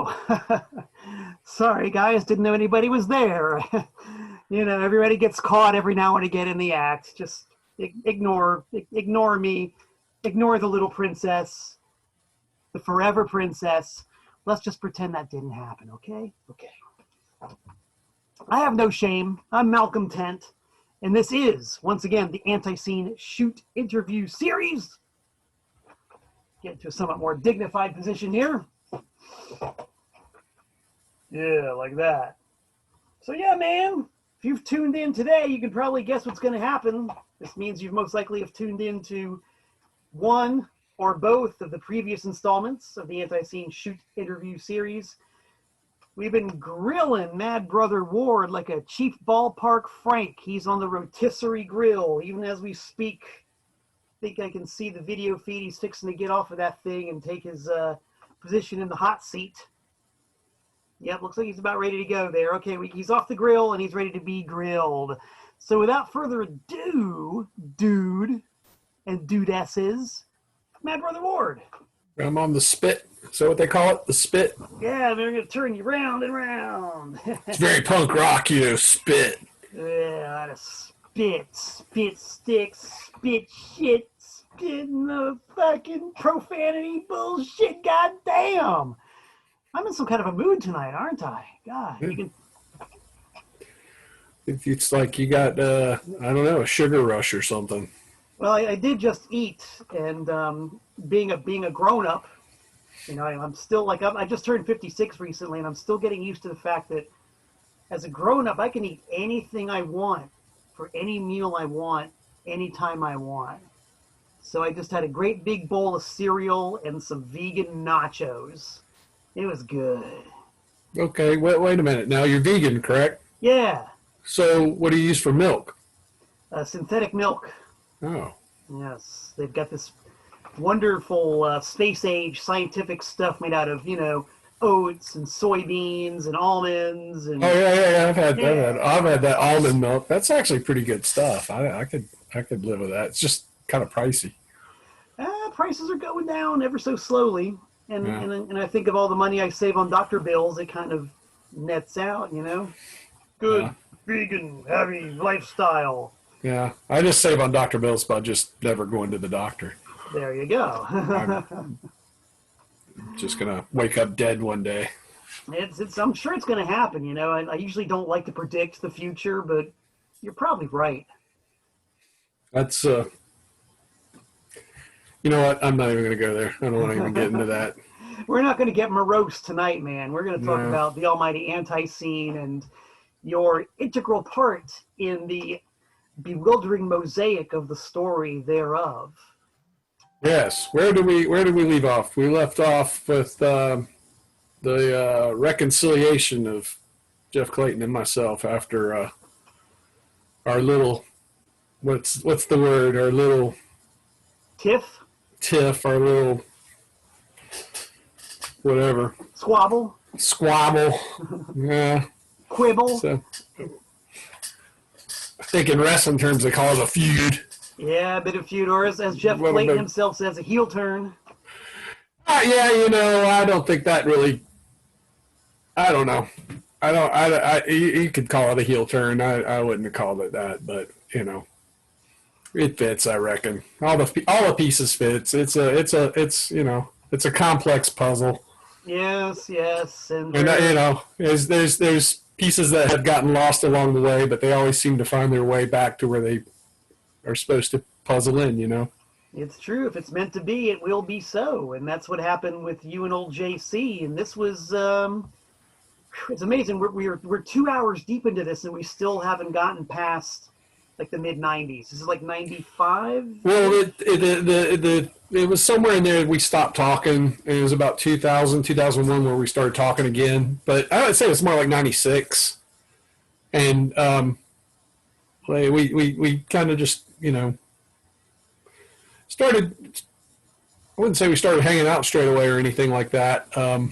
Oh, sorry guys, didn't know anybody was there. Everybody gets caught every now and again in the act. Just ignore me, ignore the little princess, the forever princess. Let's just pretend that didn't happen, okay? Okay. I have no shame. I'm Malcolm Tent, and this is, once again, the ANTiSEEN Shoot Interview Series. Get into a somewhat more dignified position here. Yeah, like that. So yeah, man, if you've tuned in today, you can probably guess what's going to happen. This means you've most likely have tuned in to one or both of the previous installments of the ANTiSEEN Shoot Interview Series. We've been grilling Mad Brother Ward like a cheap ballpark Frank. He's on the rotisserie grill, even as we speak. I think I can see the video feed. He's fixing to get off of that thing and take his position in the hot seat. Yep, looks like he's about ready to go there. Okay, he's off the grill and he's ready to be grilled. So without further ado, dude and dudesses, Mad Brother Ward. I'm on the spit. Is that what they call it? The spit? Yeah, they're going to turn you round and round. It's very punk rock, spit. Yeah, that spit sticks, spit shit, spit the fucking profanity bullshit, goddamn. I'm in some kind of a mood tonight, aren't I? God, yeah. It's like you got, I don't know, a sugar rush or something. Well, I did just eat, and being a grown-up, I'm still like, I just turned 56 recently, and I'm still getting used to the fact that as a grown-up, I can eat anything I want for any meal I want, anytime I want. So I just had a great big bowl of cereal and some vegan nachos. It was good. Okay, wait a minute. Now, you're vegan, correct? Yeah. So what do you use for milk? Synthetic milk. Oh. Yes. They've got this wonderful space-age scientific stuff made out of, oats and soybeans and almonds. And oh, yeah. I've had that almond milk. That's actually pretty good stuff. I could live with that. It's just kind of pricey. Prices are going down ever so slowly. And I think of all the money I save on doctor bills, it kind of nets out, Good vegan, heavy lifestyle. Yeah, I just save on doctor bills by just never going to the doctor. There you go. I'm just going to wake up dead one day. I'm sure it's going to happen, I usually don't like to predict the future, but you're probably right. That's, you know what? I'm not even going to go there. I don't want to even get into that. We're not going to get morose tonight, man. We're going to talk about the almighty ANTiSEEN and your integral part in the bewildering mosaic of the story thereof. Yes. Where do we leave off? We left off with the reconciliation of Jeff Clayton and myself after our little what's the word? Our little tiff, our little whatever. Squabble. Yeah. Quibble. So, I think in wrestling terms they call it a feud. Yeah, a bit of feud, or as Jeff Clayton himself says, a heel turn. Yeah, I don't think that really. I don't know. You could call it a heel turn. I wouldn't have called it that, but it fits. I reckon all the pieces fits. It's a complex puzzle. Yes, and there's pieces that have gotten lost along the way, but they always seem to find their way back to where they are supposed to puzzle in. It's true. If it's meant to be, it will be so, and that's what happened with you and old JC. And this was it's amazing. We're 2 hours deep into this, and we still haven't gotten past like the mid-90s. This is like 95? Well, it was somewhere in there we stopped talking, and it was about 2000, 2001 where we started talking again. But I would say it's more like 96. And we kind of just, started, I wouldn't say we started hanging out straight away or anything like that. I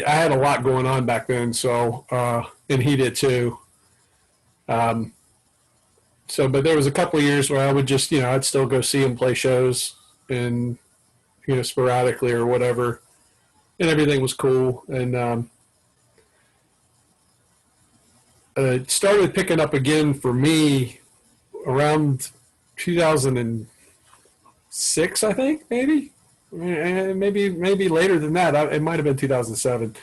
had a lot going on back then, so, and he did too. But there was a couple of years where I would just, I'd still go see him play shows and, sporadically or whatever. everything was cool. And it started picking up again for me around 2006, I think, maybe later than that. It might have been 2007.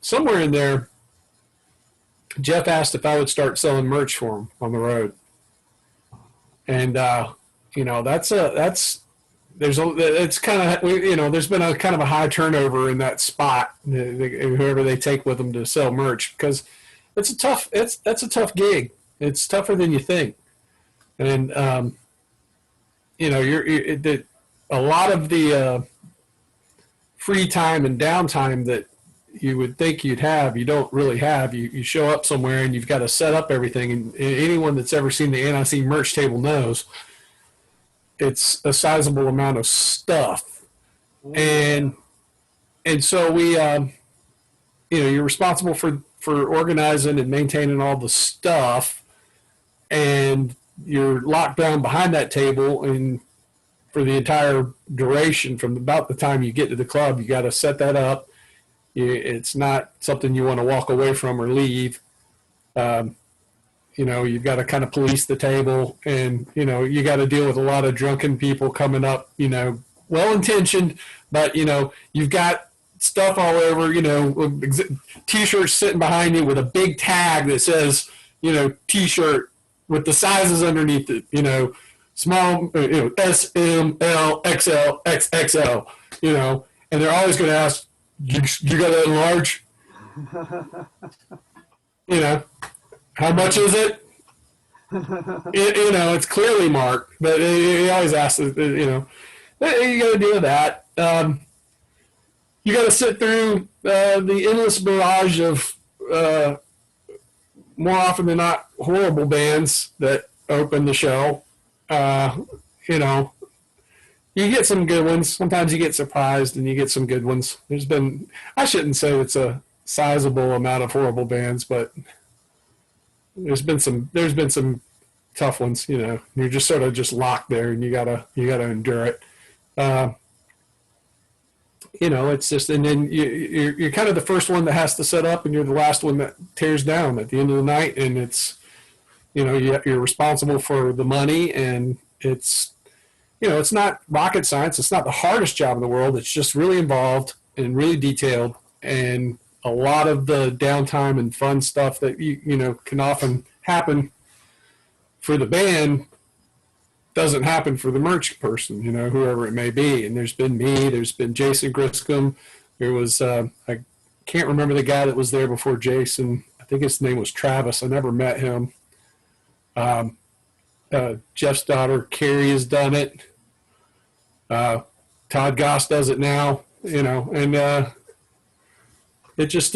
Somewhere in there, Jeff asked if I would start selling merch for him on the road. And it's kind of, there's been a kind of a high turnover in that spot, whoever they take with them to sell merch, because that's a tough gig. It's tougher than you think. And a lot of the free time and downtime that you would think you'd have, you don't really have. You show up somewhere and you've got to set up everything. And anyone that's ever seen the ANTiSEEN merch table knows it's a sizable amount of stuff. And so we, you're responsible for organizing and maintaining all the stuff, and you're locked down behind that table, and for the entire duration from about the time you get to the club, you got to set that up. It's not something you want to walk away from or leave. You've got to kind of police the table, and, you got to deal with a lot of drunken people coming up, well-intentioned, but, you've got stuff all over, T-shirts sitting behind you with a big tag that says, T-shirt with the sizes underneath it, small, S, M, L, XL, XXL, and they're always going to ask, you got that large? How much is it? It's clearly marked, but he always asks, you got to deal with that. You got to sit through the endless barrage of, more often than not, horrible bands that open the show. You get some good ones. Sometimes you get surprised and you get some good ones. I shouldn't say it's a sizable amount of horrible bands, but there's been some tough ones. You're just sort of just locked there, and you gotta endure it. It's just, and then you're kind of the first one that has to set up, and you're the last one that tears down at the end of the night. And it's, you're responsible for the money, and it's, it's not rocket science. It's not the hardest job in the world. It's just really involved and really detailed, and a lot of the downtime and fun stuff that can often happen for the band doesn't happen for the merch person, whoever it may be. And there's been me, there's been Jason Griscom. There was, I can't remember the guy that was there before Jason. I think his name was Travis. I never met him. Jeff's daughter, Carrie, has done it. Todd Goss does it now, and it just,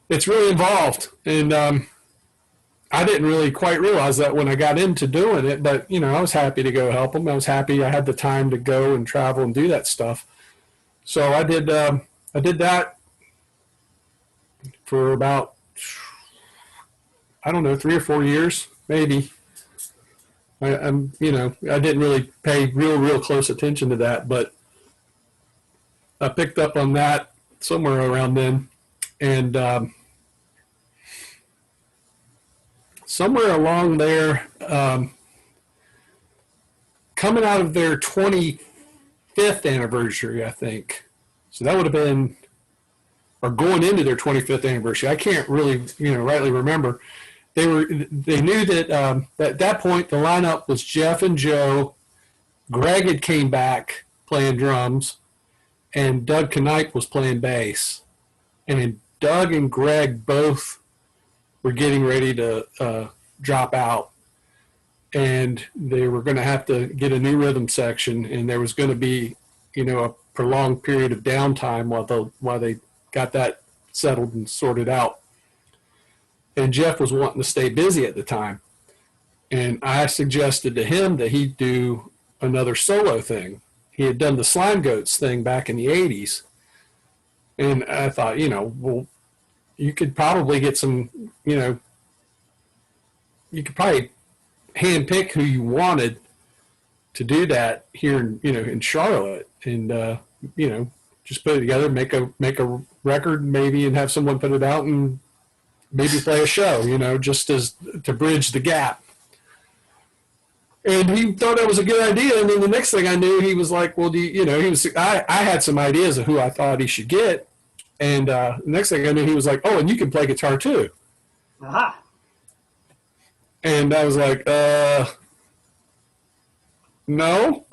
it's really involved. And I didn't really quite realize that when I got into doing it, but, I was happy to go help them. I was happy I had the time to go and travel and do that stuff. So I did that for about, 3 or 4 years, maybe. I didn't really pay real close attention to that, but I picked up on that somewhere around then. And somewhere along there, coming out of their 25th anniversary, I think. So that would have been, or going into their 25th anniversary. I can't really, rightly remember. They knew that at that point the lineup was Jeff and Joe. Greg had came back playing drums, and Doug Knipe was playing bass. And Doug and Greg both were getting ready to drop out, and they were going to have to get a new rhythm section, and there was going to be, a prolonged period of downtime while they got that settled and sorted out. And Jeff was wanting to stay busy at the time. And I suggested to him that he do another solo thing. He had done the Slime Goats thing back in the 80s. And I thought, well, you could probably get some, you could probably handpick who you wanted to do that here in Charlotte, and just put it together, make a record maybe, and have someone put it out and maybe play a show, just as to bridge the gap. And he thought that was a good idea. And then the next thing I knew, he was like, well, I had some ideas of who I thought he should get. And the next thing I knew, he was like, oh, and you can play guitar too. Aha. And I was like, no.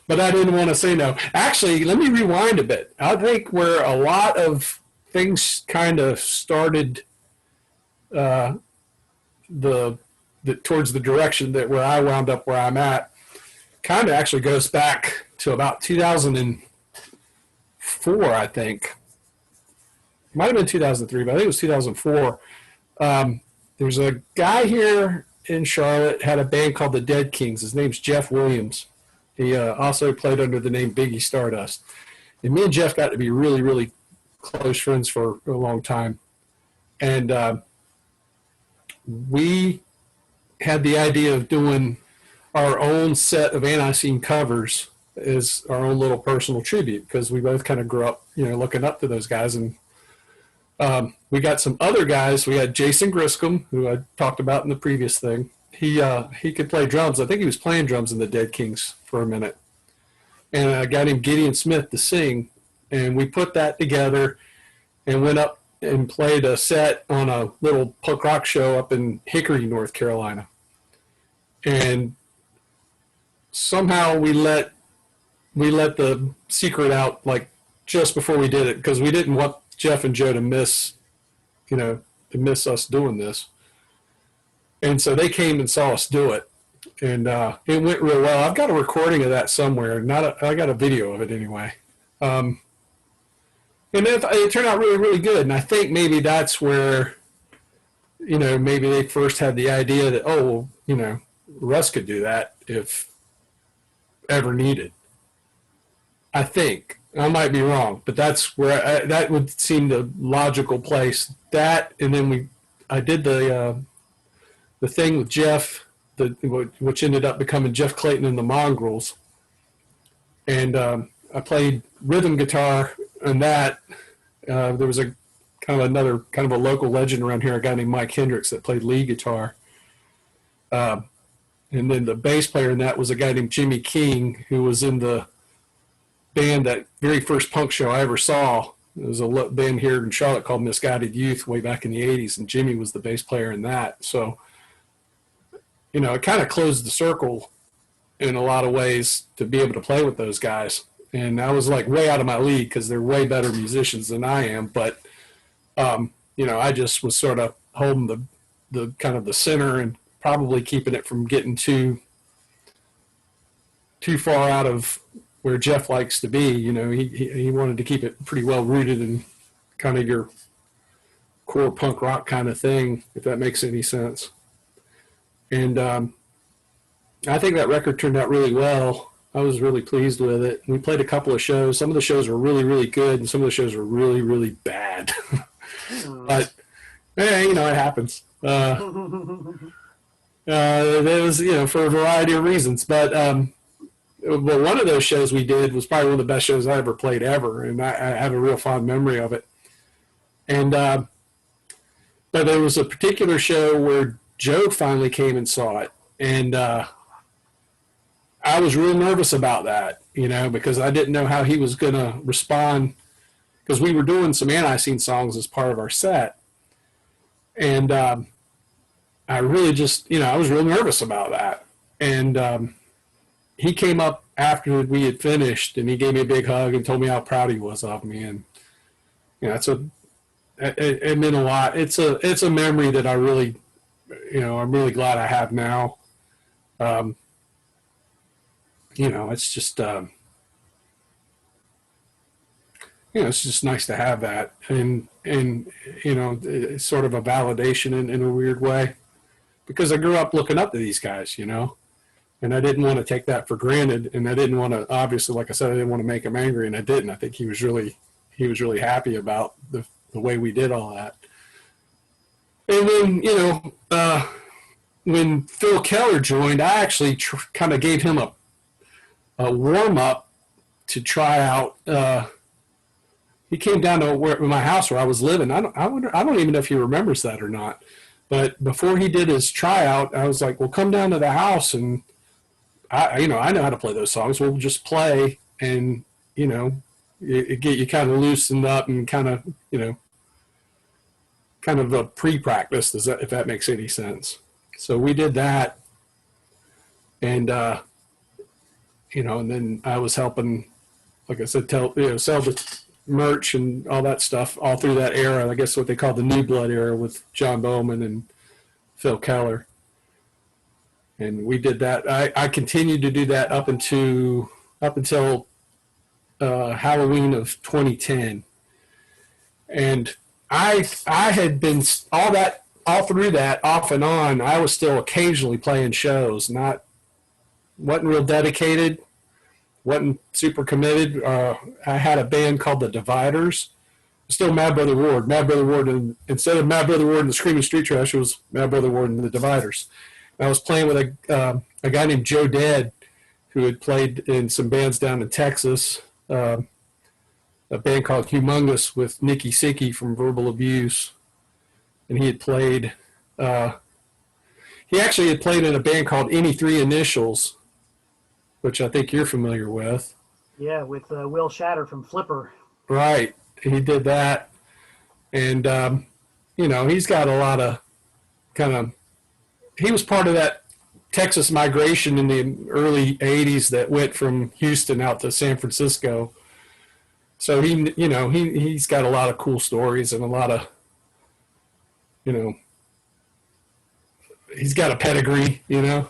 But I didn't want to say no. Actually, let me rewind a bit. I think where a lot of things kind of started towards the direction that where I wound up where I'm at, kind of actually goes back to about 2004, I think. It might have been 2003, but I think it was 2004. There's a guy here in Charlotte, had a band called the Dead Kings. His name's Jeff Williams. He also played under the name Biggie Stardust. And me and Jeff got to be really, really close friends for a long time. And we had the idea of doing our own set of ANTiSEEN covers as our own little personal tribute, because we both kind of grew up, looking up to those guys. And we got some other guys. We had Jason Griscom, who I talked about in the previous thing. He could play drums. I think he was playing drums in the Dead Kings for a minute. And a guy named Gideon Smith to sing. And we put that together and went up and played a set on a little punk rock show up in Hickory, North Carolina. And somehow we let the secret out like just before we did it, because we didn't want Jeff and Joe to miss us doing this. And so they came and saw us do it. And it went real well. I've got a recording of that somewhere. I got a video of it anyway. And it turned out really, really good. And I think maybe that's where, maybe they first had the idea that, Russ could do that if ever needed. I think. I might be wrong, but that's where that would seem the logical place. That, and then I did the thing with Jeff, which ended up becoming Jeff Clayton and the Mongrels. And I played rhythm guitar and that. There was a kind of a local legend around here, a guy named Mike Hendricks that played lead guitar. And then the bass player in that was a guy named Jimmy King, who was in the band, that very first punk show I ever saw. There was a band here in Charlotte called Misguided Youth way back in the 80s, and Jimmy was the bass player in that. So, it kind of closed the circle in a lot of ways to be able to play with those guys. And I was like way out of my league because they're way better musicians than I am. But, I just was sort of holding the kind of the center and probably keeping it from getting too far out of where Jeff likes to be. He wanted to keep it pretty well rooted in kind of your core punk rock kind of thing, if that makes any sense. And I think that record turned out really well. I was really pleased with it. We played a couple of shows. Some of the shows were really, really good, and some of the shows were really, really bad. But, it happens. It was, for a variety of reasons. But one of those shows we did was probably one of the best shows I ever played ever, and I have a real fond memory of it. And but there was a particular show where Joe finally came and saw it, and I was real nervous about that, because I didn't know how he was going to respond, because we were doing some ANTiSEEN songs as part of our set. And I really just, I was real nervous about that. And he came up after we had finished, and he gave me a big hug and told me how proud he was of me. And, it meant a lot. It's a memory that I really, I'm really glad I have now. It's just, it's just nice to have that. And it's sort of a validation in a weird way, because I grew up looking up to these guys, and I didn't want to take that for granted. And I didn't want to, obviously, like I said, I didn't want to make him angry, and I didn't. I think he was really happy about the way we did all that. And then, when Phil Keller joined, I actually kind of gave him a warm up to try out. He came down to my house where I was living. I don't even know if he remembers that or not. But before he did his tryout, I was like, "Well, come down to the house, and I know how to play those songs. We'll just play, and it get you kind of loosened up and kind of a pre-practice. If that makes any sense?" So we did that, and and then I was helping, like I said, sell the merch and all that stuff all through that era. I guess what they call the New Blood era with John Bowman and Phil Keller. And we did that. I continued to do that up until Halloween of 2010. And I had been all through that, off and on. I was still occasionally playing shows. Wasn't real dedicated. Wasn't super committed. I had a band called the Dividers. Still Mad Brother Ward. Mad Brother Ward, and instead of Mad Brother Ward and the Screaming Street Trash, it was Mad Brother Ward and the Dividers. And I was playing with a guy named Joe Dead, who had played in some bands down in Texas. A band called Humongous with Nikki Sicky from Verbal Abuse, and he had played. He actually had played in a band called Any Three Initials, which I think you're familiar with. Yeah, with Will Shatter from Flipper. Right. He did that. And, he's got a lot of he was part of that Texas migration in the early 80s that went from Houston out to San Francisco. So he's got a lot of cool stories and a lot of, he's got a pedigree, Yeah.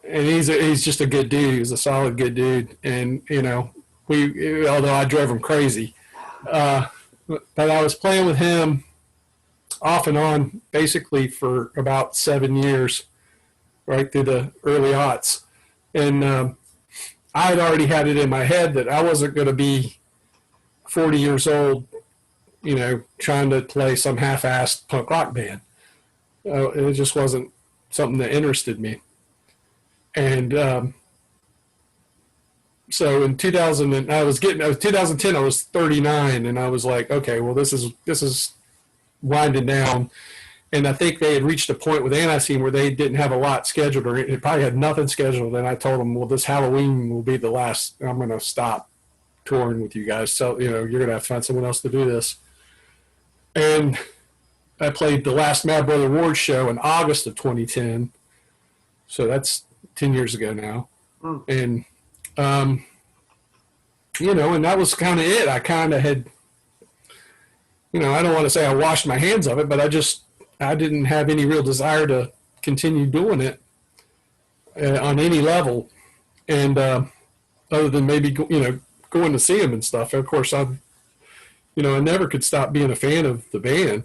And he's just a good dude. He's a solid good dude. And, although I drove him crazy, but I was playing with him off and on basically for about 7 years, right through the early aughts. And I had already had it in my head that I wasn't going to be 40 years old, trying to play some half-assed punk rock band. It just wasn't something that interested me. And so in 2010, I was 39, and I was like, okay, well, this is winding down. And I think they had reached a point with ANTiSEEN where they didn't have a lot scheduled, or it probably had nothing scheduled. And I told them, well, this Halloween will be the last. I'm going to stop touring with you guys. So, you're going to have to find someone else to do this. And I played the last Mad Brother Ward show in August of 2010. So that's 10 years ago now. And, and that was kind of it. I kind of had, I don't want to say I washed my hands of it, but I didn't have any real desire to continue doing it on any level. And other than maybe, going to see him and stuff. Of course, I never could stop being a fan of the band.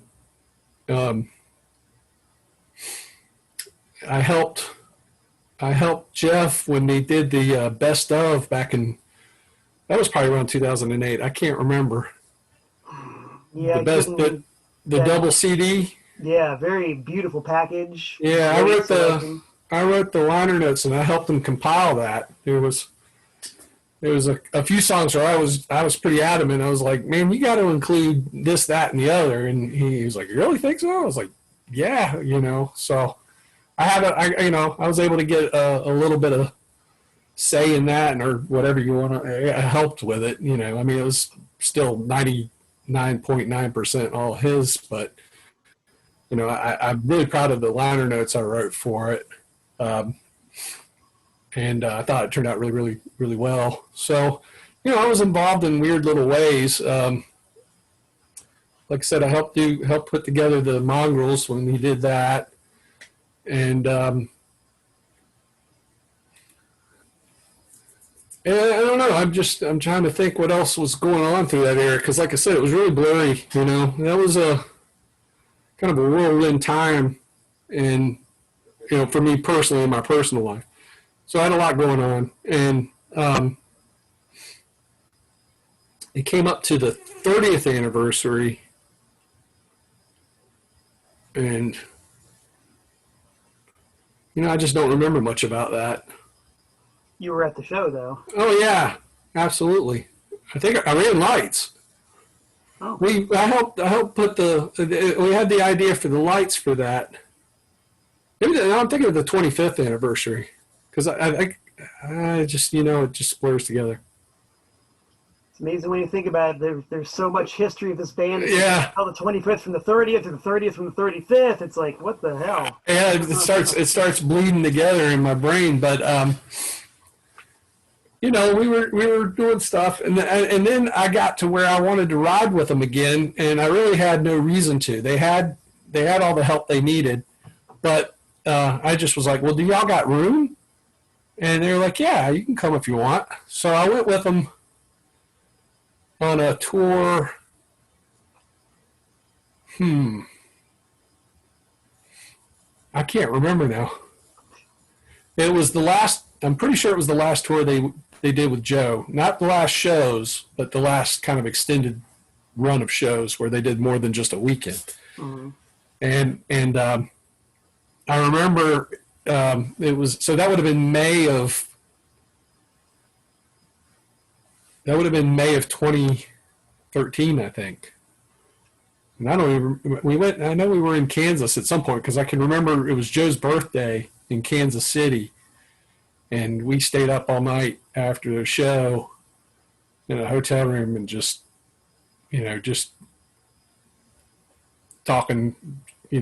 I helped Jeff when they did the best of back in, that was probably around 2008. I can't remember. Yeah, the double CD. Yeah, very beautiful package. Yeah, I wrote the liner notes and I helped them compile that. There was a few songs where I was pretty adamant. I was like, man, you got to include this, that, and the other. And he was like, you really think so? I was like, yeah, So I was able to get a little bit of say in that, or whatever you want to. I helped with it. I mean, it was still 99.9% all his, but I'm really proud of the liner notes I wrote for it. And I thought it turned out really, really, really well. So, I was involved in weird little ways. Like I said, I helped put together the Mongrels when he did that. And I don't know. I'm trying to think what else was going on through that era. Because like I said, it was really blurry, That was a kind of a whirlwind time. And, for me personally, in my personal life. So I had a lot going on, and it came up to the 30th anniversary, and I just don't remember much about that. You were at the show, though. Oh yeah, absolutely. I think I ran lights. Oh. I helped put we had the idea for the lights for that. Maybe I'm thinking of the 25th anniversary because I just it just blurs together. It's amazing when you think about it. There's so much history of this band. Yeah. The 25th from the 30th to the 30th from the 35th. It's like, what the hell? Yeah, it starts bleeding together in my brain. But we were doing stuff, and then I got to where I wanted to ride with them again, and I really had no reason to. They had all the help they needed, but I just was like, well, do y'all got room? And they were like, yeah, you can come if you want. So I went with them on a tour. I can't remember now. It was the last. I'm pretty sure it was the last tour they did with Joe. Not the last shows, but the last kind of extended run of shows where they did more than just a weekend. Mm-hmm. And I remember it was that would have been May of 2013, I think. And I don't even, I know we were in Kansas at some point because I can remember it was Joe's birthday in Kansas City. And we stayed up all night after the show in a hotel room and just talking, he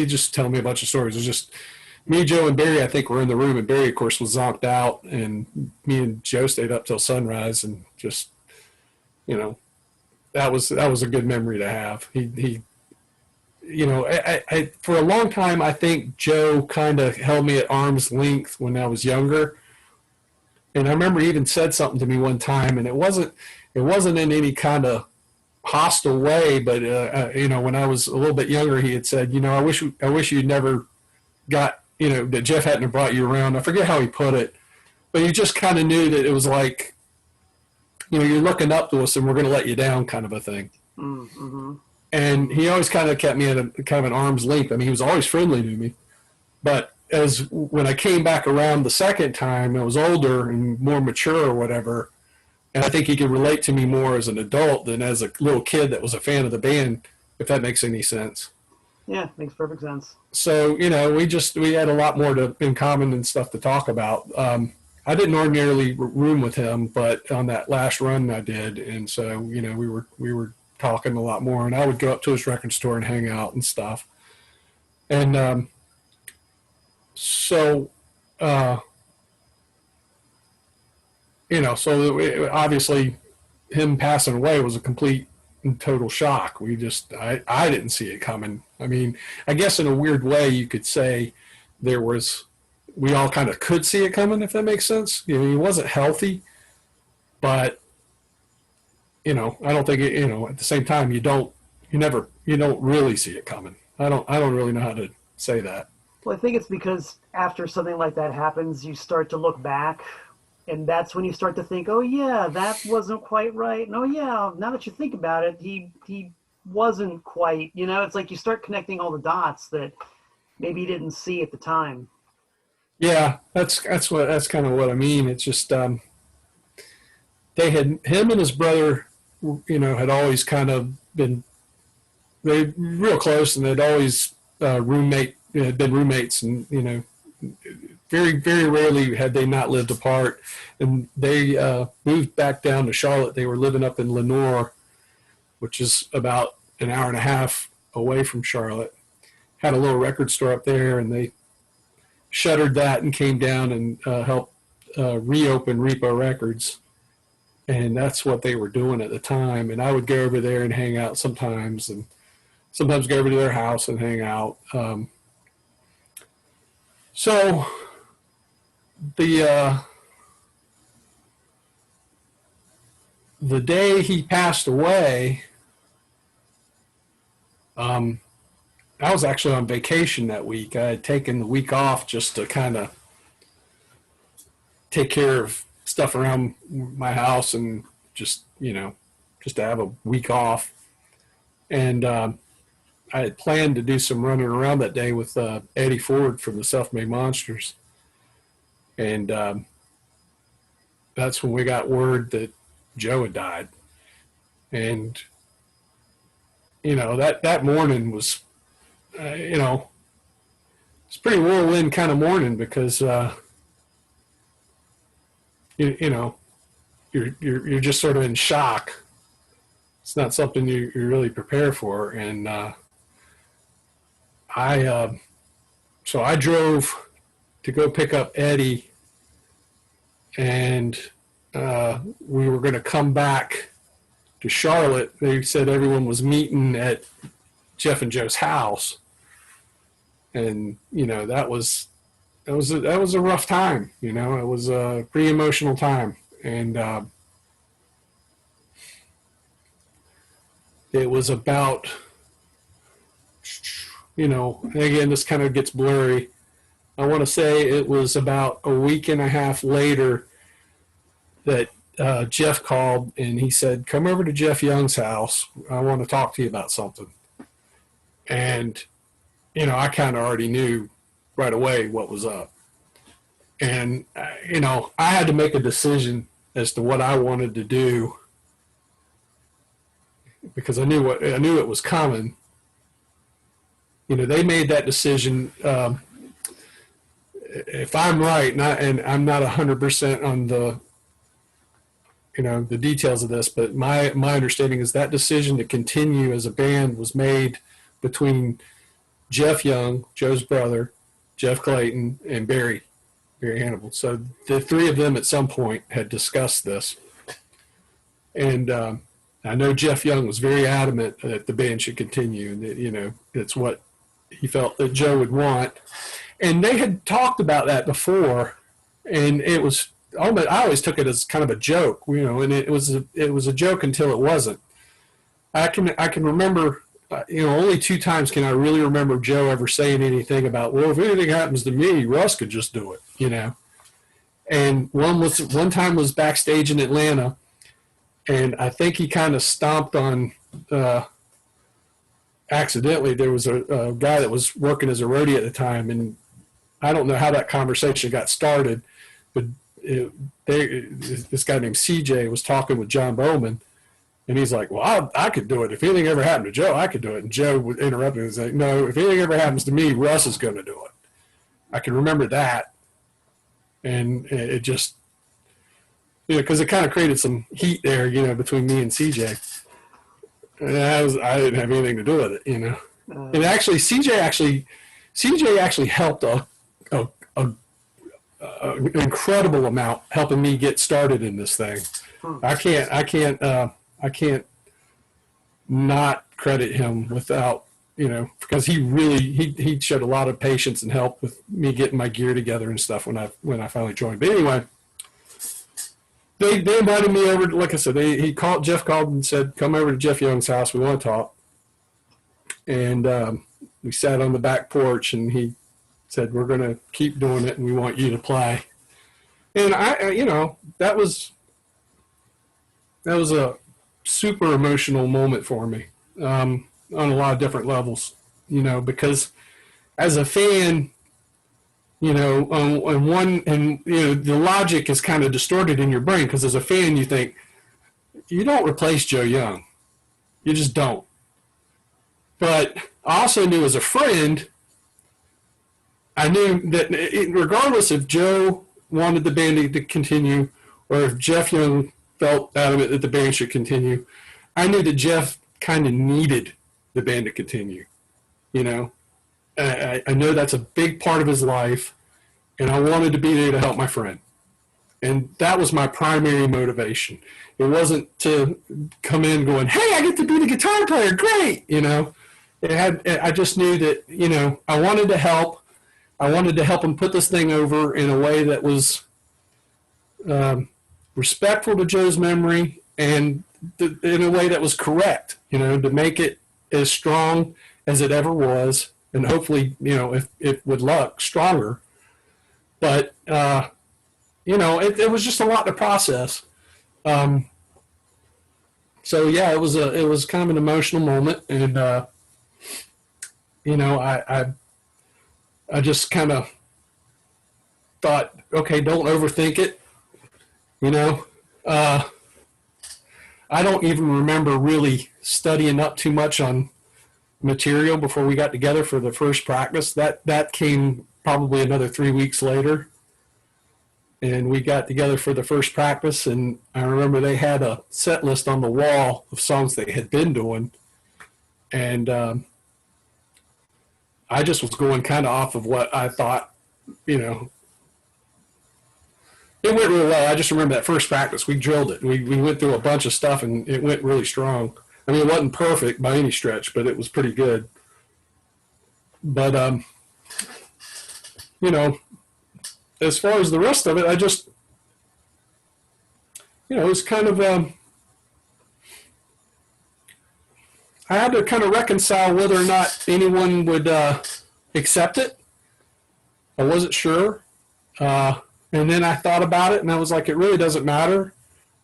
just telling me a bunch of stories. It was just me, Joe, and Barry, I think, were in the room, and Barry, of course, was zonked out, and me and Joe stayed up till sunrise, and just, that was a good memory to have. He I for a long time, I think Joe kind of held me at arm's length when I was younger, and I remember he even said something to me one time, and it wasn't in any kind of hostile way, but when I was a little bit younger, he had said, I wish you'd never got, that Jeff hadn't have brought you around. I forget how he put it, but you just kind of knew that it was like, you're looking up to us and we're going to let you down, kind of a thing. Mm-hmm. And he always kind of kept me at a kind of an arm's length. I mean, he was always friendly to me, but when I came back around the second time, I was older and more mature or whatever. And I think he could relate to me more as an adult than as a little kid that was a fan of the band, if that makes any sense. Yeah, makes perfect sense. So, we had a lot more in common and stuff to talk about. I didn't ordinarily room with him, but on that last run I did. And so, we were talking a lot more, and I would go up to his record store and hang out and stuff. And so obviously him passing away was a complete and total shock. I didn't see it coming. I mean, I guess in a weird way you could say we all kind of could see it coming, if that makes sense. He wasn't healthy, but I don't think at the same time you don't really see it coming. I don't really know how to say that. Well, I think it's because after something like that happens, you start to look back, and that's when you start to think, oh yeah, that wasn't quite right. No, yeah, now that you think about it, he wasn't quite, it's like you start connecting all the dots that maybe you didn't see at the time. Yeah, that's kind of what I mean. It's just him and his brother, had always kind of been real close, and they'd always been roommates, and very, very rarely had they not lived apart. And they moved back down to Charlotte. They were living up in Lenoir, which is about an hour and a half away from Charlotte. Had a little record store up there, and they shuttered that and came down and helped reopen Repo Records. And that's what they were doing at the time. And I would go over there and hang out sometimes, and sometimes go over to their house and hang out. So the day he passed away, I was actually on vacation that week. I had taken the week off just to kind of take care of stuff around my house and just to have a week off. And I had planned to do some running around that day with Eddie Ford from the Self-Made Monsters. And that's when we got word that Joe had died. And, that morning was, it's a pretty whirlwind kind of morning because, you're just sort of in shock. It's not something you really prepare for. And so I drove to go pick up Eddie, and we were going to come back to Charlotte. They said everyone was meeting at Jeff and Joe's house, and that was a rough time. It was a pretty emotional time, and it was about, again, this kind of gets blurry. I want to say it was about a week and a half later that Jeff called, and he said, "Come over to Jeff Young's house. I want to talk to you about something." And, I kind of already knew right away what was up. And, I had to make a decision as to what I wanted to do because I knew it was coming. They made that decision. If I'm right, and I'm not 100% on the details of this, but my understanding is that decision to continue as a band was made between Jeff Young, Joe's brother, Jeff Clayton, and Barry Hannibal. So the three of them at some point had discussed this. And I know Jeff Young was very adamant that the band should continue, and that, it's what he felt that Joe would want. And they had talked about that before, and it was almost, I always took it as kind of a joke, and it was a joke until it wasn't. I can remember, only 2 times can I really remember Joe ever saying anything about, well, if anything happens to me, Russ could just do it, And one time was backstage in Atlanta, and I think he kind of stomped on, accidentally, there was a guy that was working as a roadie at the time, and I don't know how that conversation got started, but this guy named CJ was talking with John Bowman, and he's like, well, I could do it. If anything ever happened to Joe, I could do it. And Joe would interrupt him and say, no, if anything ever happens to me, Russ is going to do it. I can remember that. And it just, because it kind of created some heat there, between me and CJ. And I didn't have anything to do with it, And actually, CJ actually helped an incredible amount helping me get started in this thing. I can't not credit him without, because he showed a lot of patience and help with me getting my gear together and stuff when I finally joined. But anyway, they invited me over. Like I said, Jeff called and said, come over to Jeff Young's house. We want to talk. And we sat on the back porch, and he said, we're going to keep doing it, and we want you to play. And that was a super emotional moment for me, on a lot of different levels, because as a fan, on one, and the logic is kind of distorted in your brain, because as a fan you think, you don't replace Joe Young, you just don't. But I also knew as a friend, I knew that regardless if Joe wanted the band to continue or if Jeff Young felt adamant that the band should continue, I knew that Jeff kind of needed the band to continue. I know that's a big part of his life, and I wanted to be there to help my friend. And that was my primary motivation. It wasn't to come in going, hey, I get to be the guitar player, great, I just knew that, I wanted to help. I wanted to help him put this thing over in a way that was respectful to Joe's memory and in a way that was correct, to make it as strong as it ever was, and hopefully, if with luck, stronger. But, it was just a lot to process. So yeah, it was kind of an emotional moment, and I just kind of thought, okay, don't overthink it. I don't even remember really studying up too much on material before we got together for the first practice. That came probably another 3 weeks later. And we got together for the first practice, and I remember they had a set list on the wall of songs they had been doing. And I just was going kind of off of what I thought, it went really well. I just remember that first practice, we drilled it. We went through a bunch of stuff, and it went really strong. I mean, it wasn't perfect by any stretch, but it was pretty good. But, as far as the rest of it, I just, it was kind of, I had to kind of reconcile whether or not anyone would accept it. I wasn't sure. And then I thought about it, and I was like, it really doesn't matter,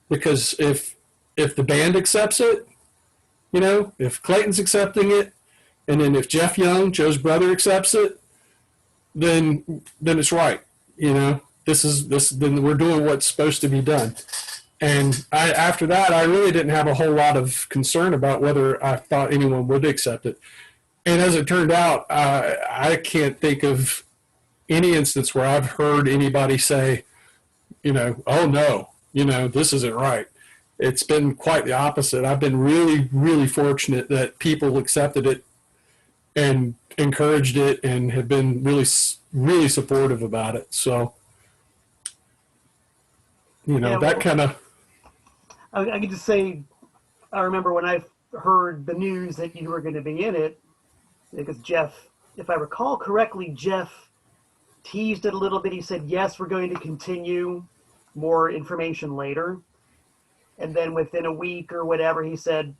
because if the band accepts it, if Clayton's accepting it, and then if Jeff Young, Joe's brother, accepts it, then it's right. Then we're doing what's supposed to be done. And after that, I really didn't have a whole lot of concern about whether I thought anyone would accept it. And as it turned out, I can't think of any instance where I've heard anybody say, oh no, this isn't right. It's been quite the opposite. I've been really, really fortunate that people accepted it and encouraged it and have been really, really supportive about it. So, that kind of. I could just say, I remember when I heard the news that you were going to be in it, because Jeff, if I recall correctly, Jeff teased it a little bit. He said, yes, we're going to continue, more information later. And then within a week or whatever, he said,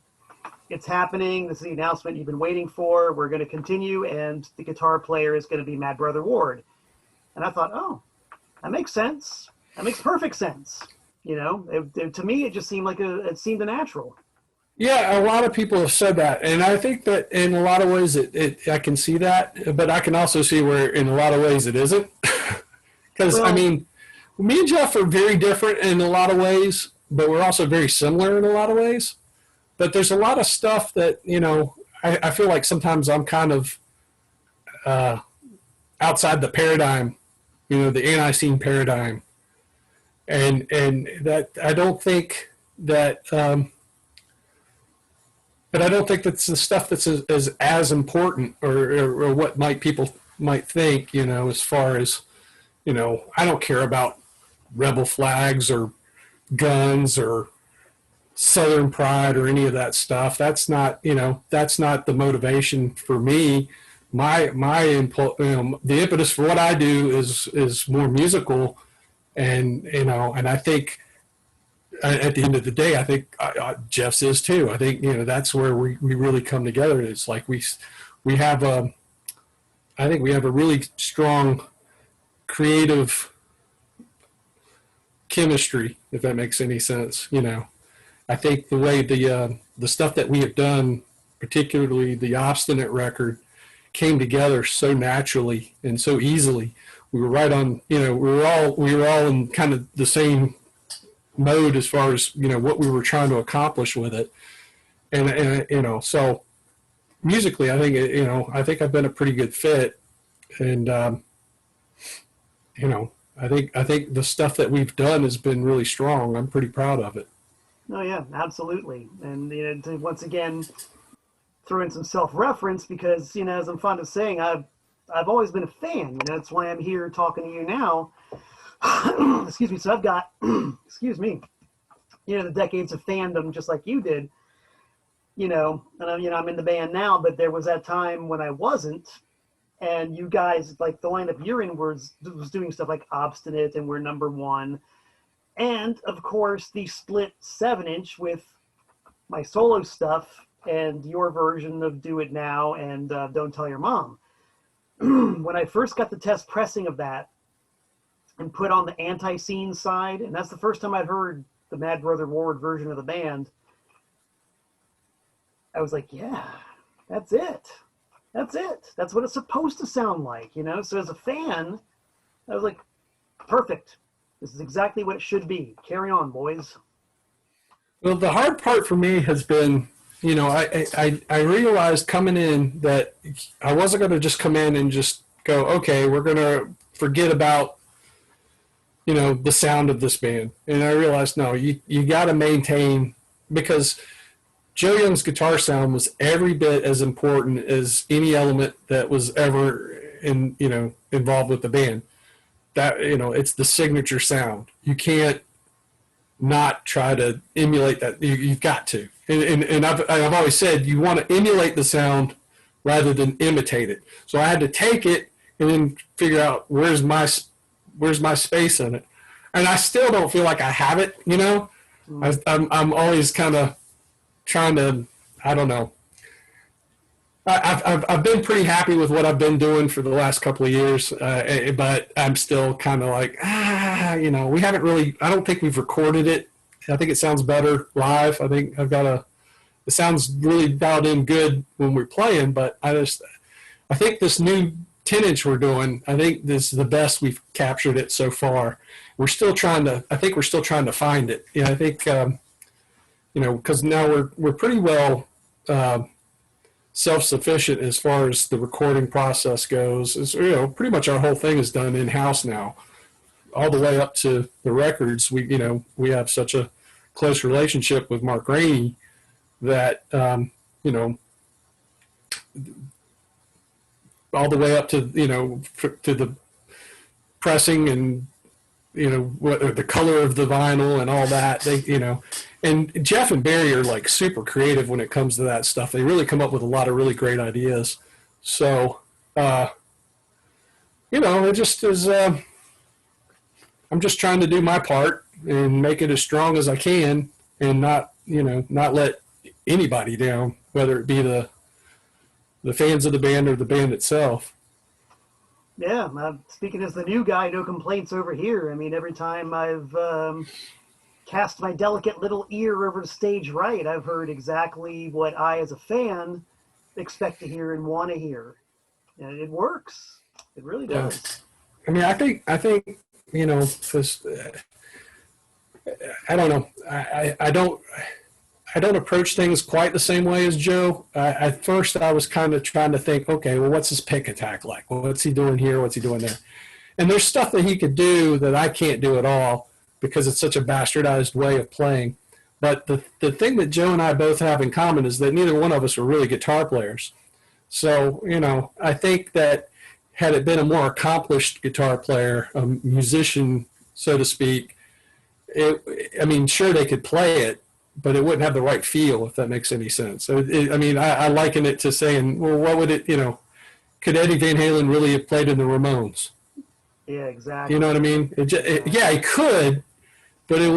it's happening. This is the announcement you've been waiting for. We're going to continue, and the guitar player is going to be Mad Brother Ward. And I thought, oh, that makes sense. That makes perfect sense. To me, it just seemed like it seemed a natural. Yeah, a lot of people have said that, and I think that in a lot of ways I can see that, but I can also see where in a lot of ways it isn't. Because, me and Jeff are very different in a lot of ways, but we're also very similar in a lot of ways. But there's a lot of stuff that, I feel like sometimes I'm kind of outside the paradigm, the ANTiSEEN paradigm. And that I don't think that, but I don't think that's the stuff that's as important or what people might think, as far as, I don't care about rebel flags or guns or Southern pride or any of that stuff. That's not the motivation for me. My the impetus for what I do is more musical, and I think at the end of the day, I think Jeff's is too. I think that's where we really come together. It's like we have I think we have a really strong creative chemistry, if that makes any sense. I think the way the stuff that we have done, particularly the Obstinate record, came together so naturally and so easily. We were right on, we were all in kind of the same mode as far as, what we were trying to accomplish with it. And so musically, I think, I think I've been a pretty good fit. And, I think the stuff that we've done has been really strong. I'm pretty proud of it. Oh yeah, absolutely. And to once again throw in some self-reference, because as I'm fond of saying, I've always been a fan. That's why I'm here talking to you now. Excuse me. So I've got, excuse me, the decades of fandom, just like you did. And I'm in the band now, but there was that time when I wasn't. And you guys, like the lineup you're in, was doing stuff like Obstinate, and we're number one. And, of course, the split 7-inch with my solo stuff and your version of Do It Now and Don't Tell Your Mom. When I first got the test pressing of that and put on the ANTiSEEN side, and that's the first time I'd heard the Mad Brother Ward version of the band, I was like, yeah, that's it. That's it. That's what it's supposed to sound like, you know? So as a fan, I was like, perfect. This is exactly what it should be. Carry on, boys. Well, the hard part for me has been, you know, I realized coming in that I wasn't going to just come in and just go, okay, we're going to forget about, you know, the sound of this band. And I realized, no, you got to maintain, because Joe Young's guitar sound was every bit as important as any element that was ever involved with the band. That, you know, it's the signature sound. You can't not try to emulate that. You've got to. And I've always said you want to emulate the sound rather than imitate it. So I had to take it and then figure out where's my space in it. And I still don't feel like I have it, you know. I'm always kind of trying to, I don't know. I've been pretty happy with what I've been doing for the last couple of years, but I'm still kind of like, you know, we haven't really, I don't think we've recorded it. I think it sounds better live. I think it sounds really dialed in good when we're playing, but I think this new 10-inch we're doing, I think this is the best we've captured it so far. I think we're still trying to find it. Yeah, I think, you know, because now we're pretty well self-sufficient as far as the recording process goes. It's, you know, pretty much our whole thing is done in-house now, all the way up to the records. We have such a close relationship with Mark Rainey that, you know, all the way up to, you know, to the pressing and, you know, the color of the vinyl and all that. They, you know, and Jeff and Barry are like super creative when it comes to that stuff. They really come up with a lot of really great ideas. So, you know, it just is, I'm just trying to do my part and make it as strong as I can and not let anybody down, whether it be the fans of the band or the band itself. Yeah, speaking as the new guy, no complaints over here. I mean, every time I've cast my delicate little ear over to stage right, I've heard exactly what I, as a fan, expect to hear and want to hear. And it works. It really does. I mean, I think, you know, because I don't know. I don't approach things quite the same way as Joe. At first, I was kind of trying to think, okay, well, what's his pick attack like? What's he doing here? What's he doing there? And there's stuff that he could do that I can't do at all because it's such a bastardized way of playing. But the thing that Joe and I both have in common is that neither one of us are really guitar players. So, you know, I think that had it been a more accomplished guitar player, a musician, so to speak, I mean, sure, they could play it, but it wouldn't have the right feel, if that makes any sense. So, I mean, I liken it to saying, well, what would it, you know, could Eddie Van Halen really have played in the Ramones? Yeah, exactly. You know what I mean? Yeah, he could, but it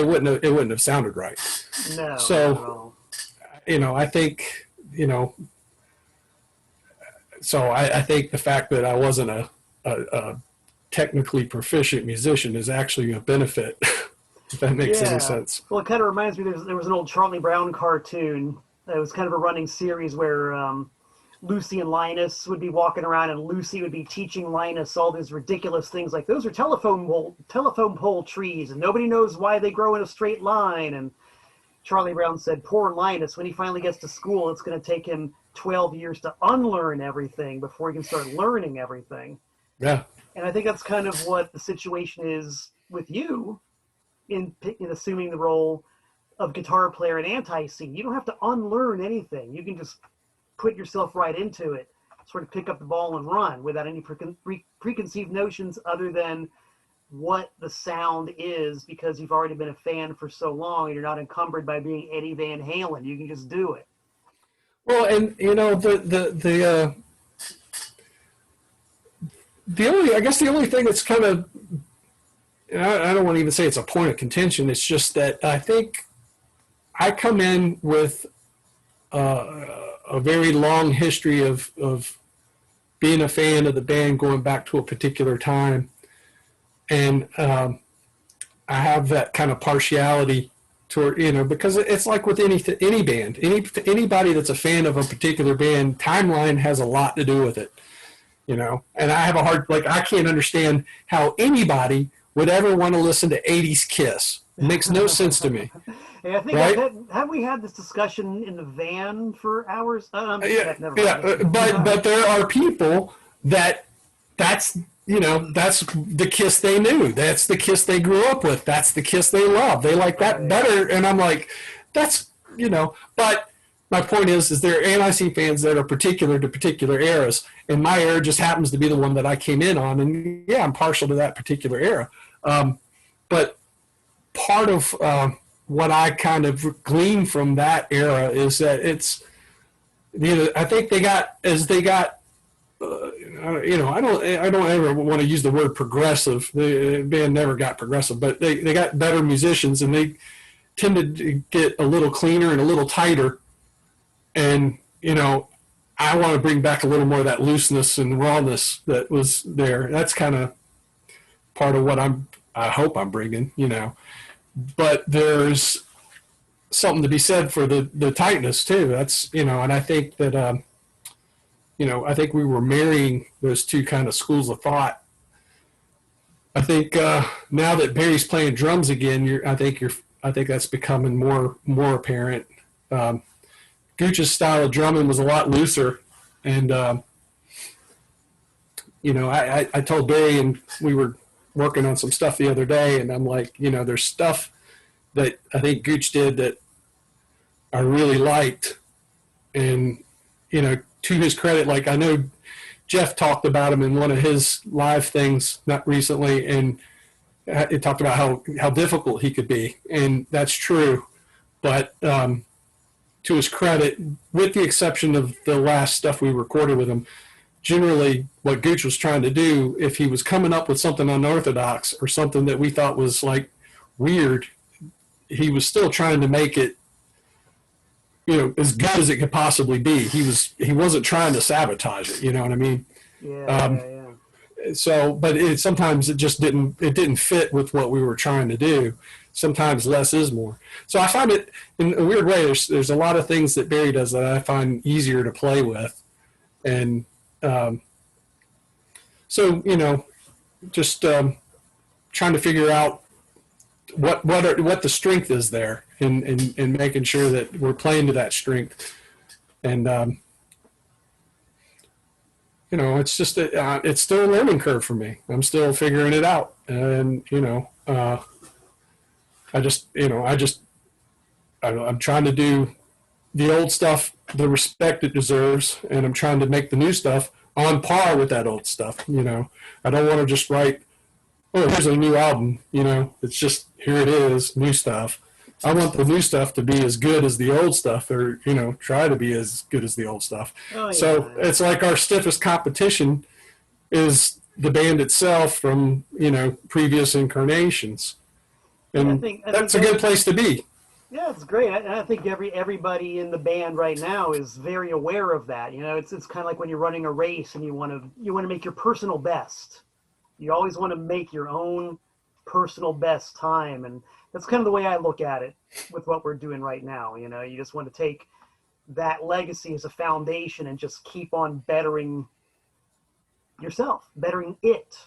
wouldn't have sounded right. No. So, you know, I think, you know, so I think the fact that I wasn't a technically proficient musician is actually a benefit. If that makes any sense. Well, it kind of reminds me, there was an old Charlie Brown cartoon. It was kind of a running series where Lucy and Linus would be walking around and Lucy would be teaching Linus all these ridiculous things like those are telephone pole trees and nobody knows why they grow in a straight line. And Charlie Brown said, poor Linus, when he finally gets to school, it's going to take him 12 years to unlearn everything before he can start learning everything. Yeah. And I think that's kind of what the situation is with you. In assuming the role of guitar player and ANTiSEEN. You don't have to unlearn anything. You can just put yourself right into it, sort of pick up the ball and run without any preconceived notions other than what the sound is, because you've already been a fan for so long and you're not encumbered by being Eddie Van Halen. You can just do it. Well, and you know, the only thing that's kind of, I don't want to even say it's a point of contention. It's just that I think I come in with a very long history of being a fan of the band going back to a particular time. And I have that kind of partiality toward, because it's like with any band, anybody that's a fan of a particular band, timeline has a lot to do with it, and I have I can't understand how anybody would ever want to listen to 80s Kiss. It makes no sense to me. Yeah, I think right? have we had this discussion in the van for hours? But there are people that's the Kiss they knew. That's the Kiss they grew up with. That's the Kiss they love. They like that better. And I'm like, that's, but my point is there are ANTiSEEN fans that are particular to particular eras. And my era just happens to be the one that I came in on. And yeah, I'm partial to that particular era. But part of what I kind of glean from that era is that it's, I think they got, I don't ever want to use the word progressive. The band never got progressive, but they got better musicians, and they tended to get a little cleaner and a little tighter. And, I want to bring back a little more of that looseness and rawness that was there. That's kind of part of what I hope I'm bringing, but there's something to be said for the tightness too. That's, and I think that, I think we were marrying those two kind of schools of thought. I think now that Barry's playing drums again, I think that's becoming more apparent. Gooch's style of drumming was a lot looser, and I told Barry, and we were working on some stuff the other day, and I'm like, there's stuff that I think Gooch did that I really liked, and to his credit, like I know Jeff talked about him in one of his live things not recently, and it talked about how difficult he could be, and that's true. But to his credit, with the exception of the last stuff we recorded with him, generally what Gooch was trying to do, if he was coming up with something unorthodox or something that we thought was like weird, he was still trying to make it as good as it could possibly be. He wasn't trying to sabotage it. You know what I mean? Yeah. So, but sometimes it just didn't fit with what we were trying to do. Sometimes less is more. So I find it in a weird way. There's a lot of things that Barry does that I find easier to play with, and so just trying to figure out what the strength is there, and making sure that we're playing to that strength, and it's just it's still a learning curve for me. I'm still figuring it out, and I'm trying to do the old stuff the respect it deserves, and I'm trying to make the new stuff on par with that old stuff. I don't want to just write, oh, here's a new album, it's just, here it is, new stuff. I want the new stuff to be as good as the old stuff, or, try to be as good as the old stuff. Oh, yeah. So it's like our stiffest competition is the band itself from, previous incarnations. And I think that's a good place to be. Yeah, it's great. I think everybody in the band right now is very aware of that. It's kind of like when you're running a race and you want to make your personal best. You always want to make your own personal best time, and that's kind of the way I look at it with what we're doing right now. You just want to take that legacy as a foundation and just keep on bettering yourself, bettering it.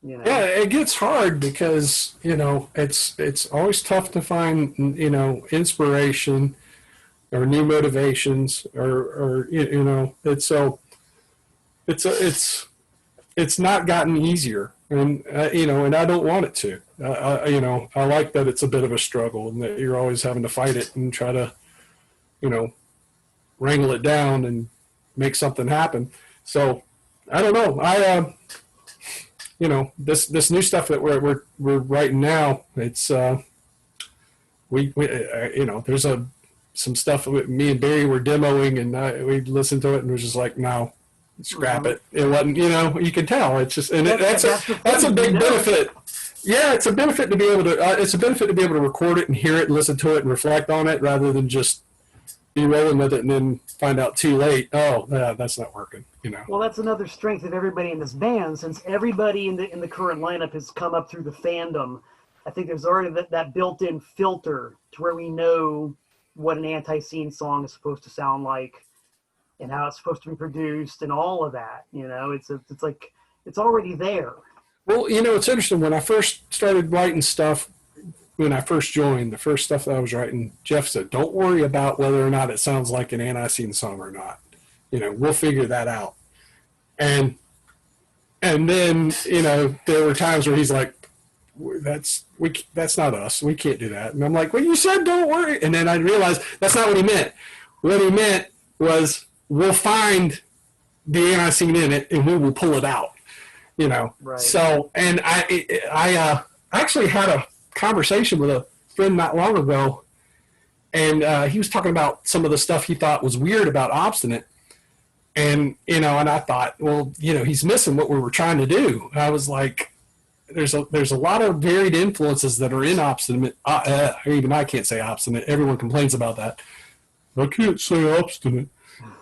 Yeah, it gets hard because it's always tough to find inspiration or new motivations, or it's not gotten easier, and and I don't want it to. I like that it's a bit of a struggle, and that you're always having to fight it and try to wrangle it down and make something happen. So I don't know. This new stuff that we're writing now, it's there's some stuff that me and Barry were demoing, and we listened to it and was just like, no, scrap it. It wasn't, you can tell. It's just, and that's a big benefit. Yeah, it's a benefit to be able to record it and hear it and listen to it and reflect on it, rather than just be rolling with it and then find out too late, oh, that's not working. Well, that's another strength of everybody in this band, since everybody in the current lineup has come up through the fandom. I think there's already that built-in filter to where we know what an ANTiSEEN song is supposed to sound like and how it's supposed to be produced and all of that. It's like it's already there. Well, it's interesting. When I first started writing stuff, when I first joined, the first stuff that I was writing, Jeff said, "Don't worry about whether or not it sounds like an ANTiSEEN song or not. We'll figure that out." And then there were times where he's like, that's not us. We can't do that. And I'm like, well, you said don't worry. And then I realized that's not what he meant. What he meant was we'll find the ANTiSEEN in it and we will pull it out. Right. So, and I actually had a conversation with a friend not long ago, and he was talking about some of the stuff he thought was weird about Obstinate. And, and I thought, well, he's missing what we were trying to do. I was like, there's a lot of varied influences that are in Obstinate. Even I can't say Obstinate. Everyone complains about that. I can't say Obstinate.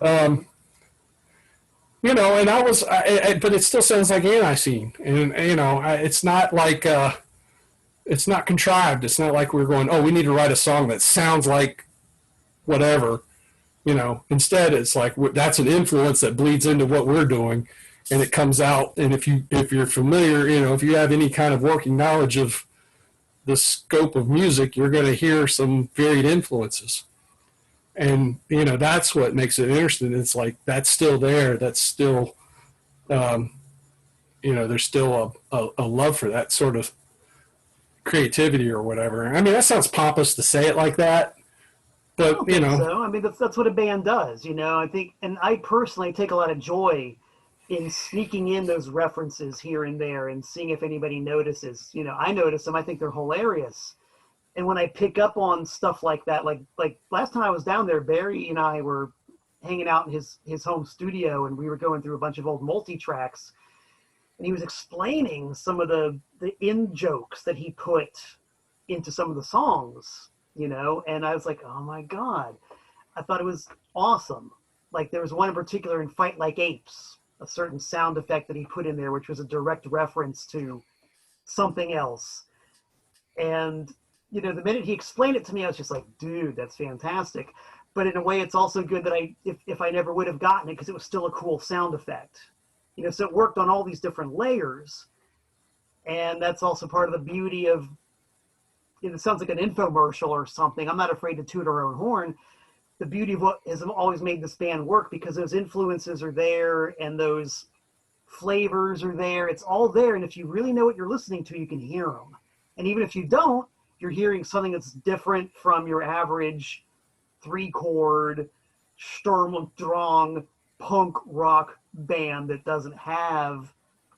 And I was, but it still sounds like ANTiSEEN. And, it's not like, it's not contrived. It's not like we're going, oh, we need to write a song that sounds like whatever. Instead it's like that's an influence that bleeds into what we're doing, and it comes out. And if you're familiar, if you have any kind of working knowledge of the scope of music, you're going to hear some varied influences. And that's what makes it interesting. It's like that's still there. That's still, there's still a love for that sort of creativity or whatever. I mean, that sounds pompous to say it like that. But, so. I mean, that's what a band does, I think, and I personally take a lot of joy in sneaking in those references here and there and seeing if anybody notices. I notice them. I think they're hilarious. And when I pick up on stuff like that, like last time I was down there, Barry and I were hanging out in his home studio, and we were going through a bunch of old multi-tracks, and he was explaining some of the in jokes that he put into some of the songs. And I was like, oh my God, I thought it was awesome. Like there was one in particular in Fight Like Apes, a certain sound effect that he put in there, which was a direct reference to something else. And, the minute he explained it to me, I was just like, dude, that's fantastic. But in a way, it's also good that if I never would have gotten it, because it was still a cool sound effect. So it worked on all these different layers. And that's also part of the beauty of, it sounds like an infomercial or something. I'm not afraid to toot our own horn. The beauty of what has always made this band work, because those influences are there and those flavors are there. It's all there. And if you really know what you're listening to, you can hear them. And even if you don't, you're hearing something that's different from your average 3-chord Sturm und Drang punk rock band that doesn't have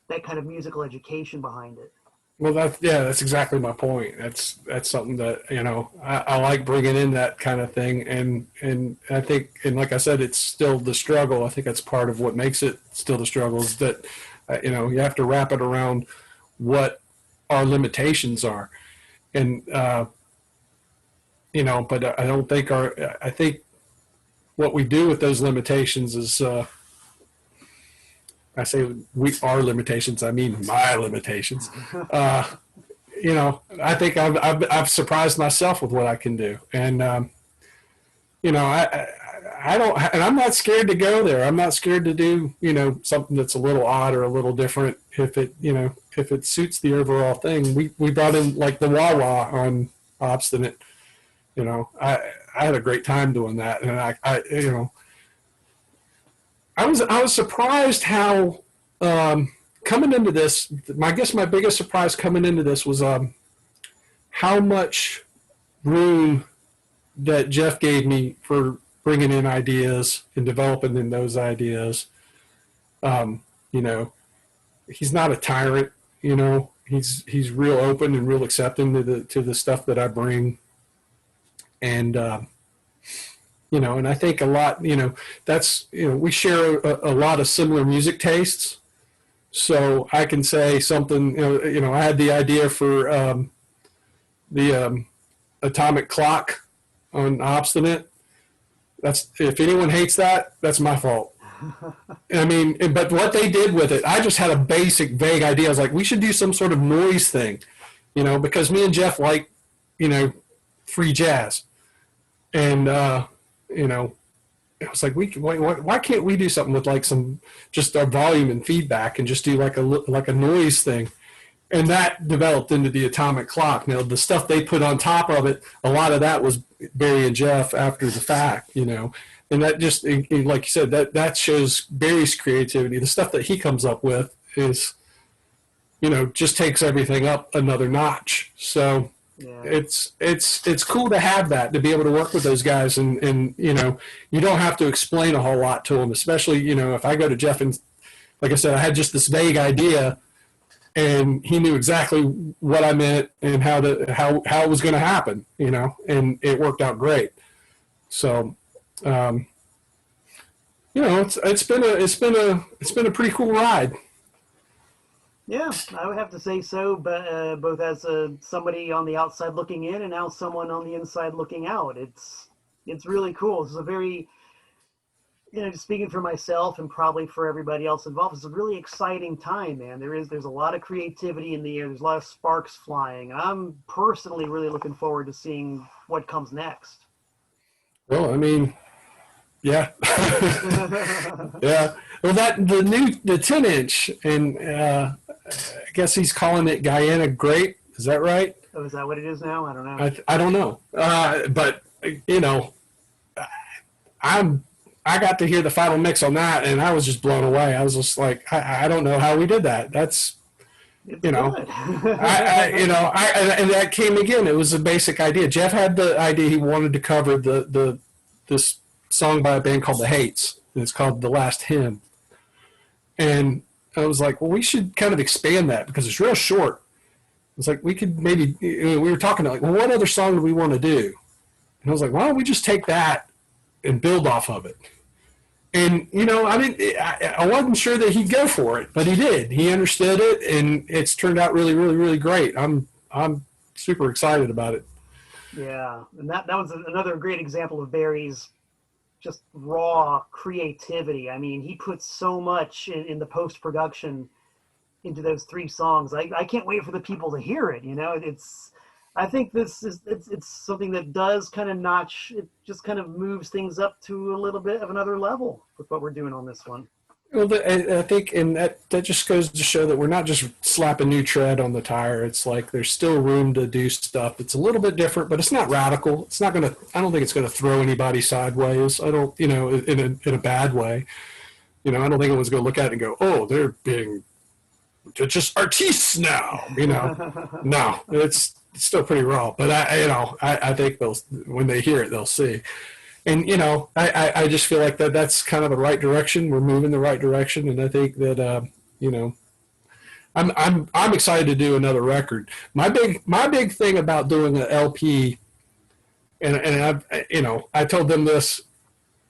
that kind of musical education behind it. Well, that's exactly my point. That's something that, I like bringing in that kind of thing. And I think, and like I said, it's still the struggle. I think that's part of what makes it still the struggle, is that, you have to wrap it around what our limitations are. And, but I don't think I think what we do with those limitations is, I say our limitations, I mean my limitations. I think I've surprised myself with what I can do. And, I don't, and I'm not scared to go there. I'm not scared to do, something that's a little odd or a little different if it suits the overall thing. We brought in like the wah-wah on Obstinate. I had a great time doing that. And I was surprised how, coming into this, I guess my biggest surprise coming into this was how much room that Jeff gave me for bringing in ideas and developing in those ideas. He's not a tyrant, he's real open and real accepting to the stuff that I bring. And, and I think a lot, that's, we share a lot of similar music tastes. So I can say something, I had the idea for the atomic clock on Obstinate. If anyone hates that, that's my fault. I mean, but what they did with it, I just had a basic, vague idea. I was like, we should do some sort of noise thing. you know, because me and Jeff like, you know, free jazz. And, you know, it was like, why can't we do something with like some, just our volume and feedback and just do like a noise thing? And that developed into the atomic clock. Now, the stuff they put on top of it, a lot of that was Barry and Jeff after the fact, you know. And that just, like you said, that shows Barry's creativity. The stuff that he comes up with is, you know, just takes everything up another notch. So Yeah. it's cool to have that, to be able to work with those guys, and you know, you don't have to explain a whole lot to them, especially, you know, if I go to Jeff and, like I said, I had just this vague idea, and he knew exactly what I meant and how it was going to happen, you know, and it worked out great. So, you know, it's been a pretty cool ride. Yeah, I would have to say so, but both as somebody on the outside looking in and now someone on the inside looking out. It's really cool. It's a very, you know, speaking for myself and probably for everybody else involved, it's a really exciting time, man. There's a lot of creativity in the air. There's a lot of sparks flying. I'm personally really looking forward to seeing what comes next. Well, I mean, yeah, yeah. Well, the 10-inch, and I guess he's calling it Guyana Grape. Is that right? Oh, is that what it is now? I don't know. I don't know, but you know, I got to hear the final mix on that, and I was just blown away. I was just like, I don't know how we did that. That's, It's you know, good. and that came again. It was a basic idea. Jeff had the idea he wanted to cover this song by a band called The Hates. And it's called The Last Hymn. And I was like, well, we should kind of expand that because it's real short. It's like, we could maybe, we were talking like, well, what other song do we want to do? And I was like, why don't we just take that and build off of it? And, you know, I wasn't sure that he'd go for it, but he did. He understood it, and it's turned out really, really, really great. I'm super excited about it. Yeah, and that was another great example of Barry's just raw creativity. I mean, he puts so much in the post-production into those three songs. I can't wait for the people to hear it. You know, I think it's something that does kind of it just kind of moves things up to a little bit of another level with what we're doing on this one. Well, I think, and that just goes to show that we're not just slapping new tread on the tire. It's like there's still room to do stuff. It's a little bit different, but it's not radical. It's not going to, I don't think it's going to throw anybody sideways. I don't, you know, in a bad way. You know, I don't think anyone's going to look at it and go, oh, they're just artistes now, you know. No, it's still pretty raw, but I think when they hear it, they'll see. And, you know, I just feel like that's kind of the right direction. We're moving the right direction. And I think that, you know, I'm excited to do another record. My big thing about doing an LP, and you know, I told them this,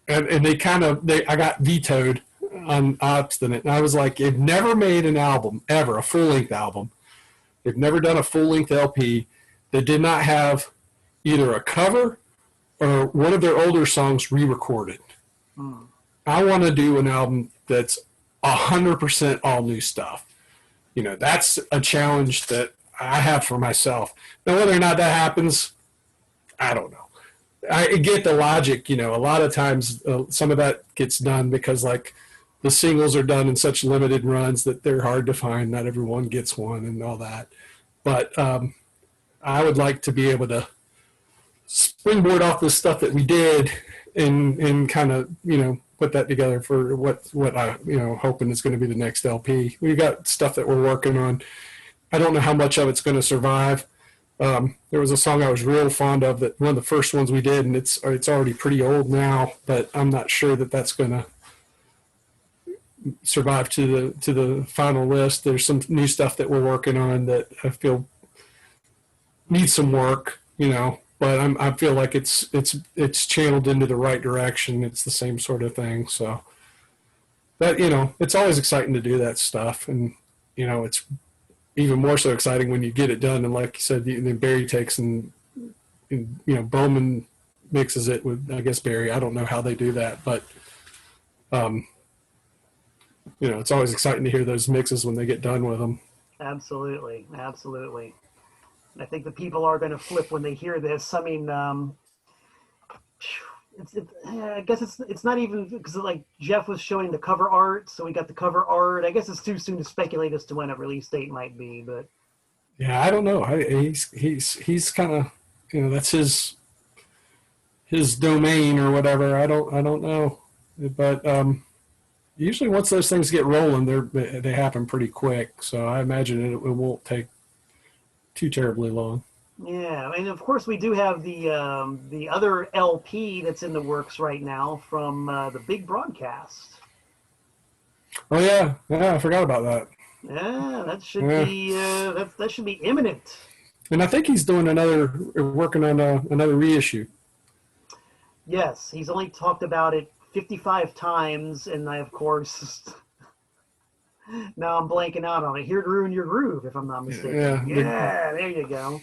and I got vetoed on Obstinate. And I was like, they've never made an album, ever, a full-length album. They've never done a full-length LP that did not have either a cover or one of their older songs re-recorded. I want to do an album that's 100% all new stuff. You know, that's a challenge that I have for myself. Now, whether or not that happens, I don't know. I get the logic, you know, a lot of times some of that gets done because, like, the singles are done in such limited runs that they're hard to find. Not everyone gets one and all that. But I would like to be able to springboard off the stuff that we did and kind of, you know, put that together for what I, you know, hoping is going to be the next LP. We've got stuff that we're working on. I don't know how much of it's going to survive. There was a song I was real fond of, that one of the first ones we did, and it's already pretty old now, but I'm not sure that that's going to survive to the final list. There's some new stuff that we're working on that I feel needs some work, you know, but I feel like it's channeled into the right direction. It's the same sort of thing. So that, you know, it's always exciting to do that stuff. And, you know, it's even more so exciting when you get it done. And like you said, then Barry takes and you know, Bowman mixes it with, I guess, Barry. I don't know how they do that, but, you know, it's always exciting to hear those mixes when they get done with them. Absolutely. Absolutely. I think the people are going to flip when they hear this. I mean, I guess it's not even because like Jeff was showing the cover art, so we got the cover art. I guess it's too soon to speculate as to when a release date might be, but Yeah, I don't know. He's kind of, that's his domain or whatever. I don't know, but usually once those things get rolling, they happen pretty quick. So I imagine it won't take too terribly long. yeah. And of course, we do have the other LP that's in the works right now from the big broadcast. Oh yeah, I forgot about that. Yeah, that should Yeah. be that should be imminent. And I think he's working on another reissue. Yes, he's only talked about it 55 times, and I of course now I'm blanking out on it. Here to Ruin Your Groove, if I'm not mistaken. Yeah, there you go.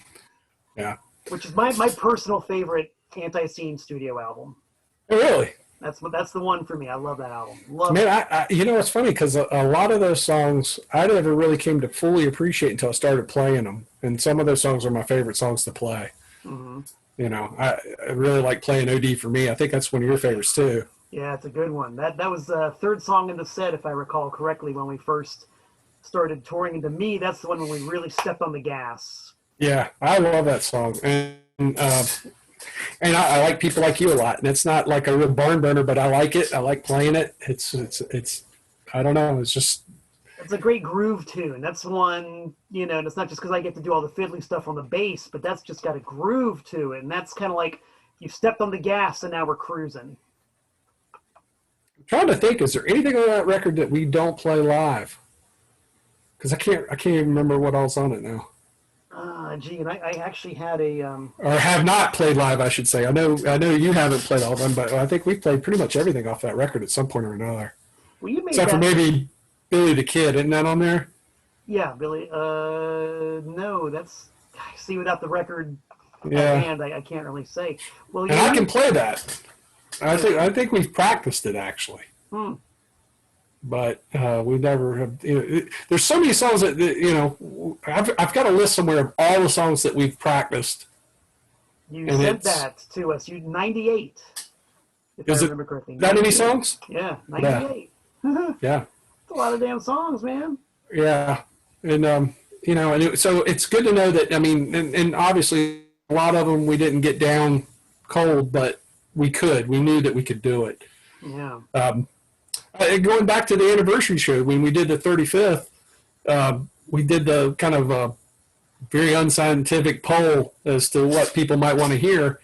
Yeah. Which is my personal favorite ANTiSEEN studio album. Oh, really? That's the one for me. I love that album. Love Man, it. it's funny because a lot of those songs I never really came to fully appreciate until I started playing them. And some of those songs are my favorite songs to play. Mm-hmm. I really like playing OD for me. I think that's one of your favorites too. Yeah, it's a good one. That was the third song in the set, if I recall correctly, when we first started touring. And to me, that's the one when we really stepped on the gas. Yeah, I love that song. And I like People Like You a lot. And it's not like a real barn burner, but I like it. I like playing it. It's I don't know. It's just. It's a great groove tune. That's one, and it's not just because I get to do all the fiddly stuff on the bass, but that's just got a groove to it. And that's kind of like you stepped on the gas and now we're cruising. I'm trying to think, is there anything on that record that we don't play live? Because I can't even remember what all's on it now. Gee, and I actually had a Or have not played live, I should say. I know you haven't played all of them, but I think we've played pretty much everything off that record at some point or another. well, you made Except for maybe Billy the Kid, isn't that on there? Yeah, Billy. No, that's see without the record Yeah. at hand, I can't really say. Well, And I can play that. I think we've practiced it actually. But we never have. There's so many songs that I've got a list somewhere of all the songs that we've practiced. You sent that to us. 98, if I remember correctly. That many songs? Yeah, 98. Yeah. That's a lot of damn songs, man. Yeah, and so it's good to know that. I mean, and obviously a lot of them we didn't get down cold, but we could. We knew that we could do it. Yeah. Going back to the anniversary show, when we did the 35th, we did the kind of very unscientific poll as to what people might want to hear,